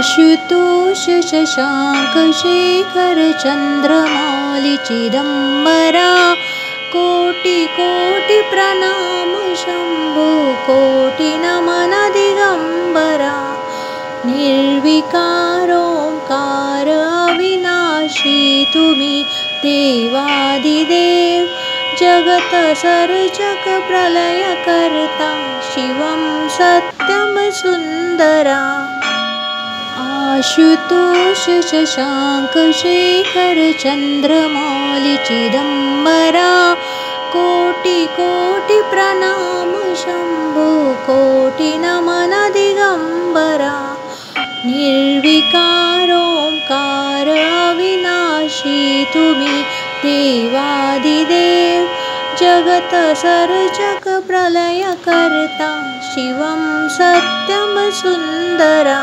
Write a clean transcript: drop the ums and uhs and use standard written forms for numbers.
आशुतोष शशांक शेखर चंद्रमौली चिदंबरा कोटि कोटि प्रणाम शंभो कोटि नमन दिगंबरा निर्विकार ओंकार अविनाशी तुम्ही देवादिदेव जगत सर्जक प्रलय करता शिवं सत्यम सुंदरा आशुतोष शशांक शेखर चंद्रमौली चिदंबरा कोटि कोटि प्रणाम शंभो कोटि नमन दिगंबरा निर्विकार ओंकार अविनाशी तुम्ही देवादिदेव जगत सर्जक प्रलय करता शिवं सत्यम सुंदरा।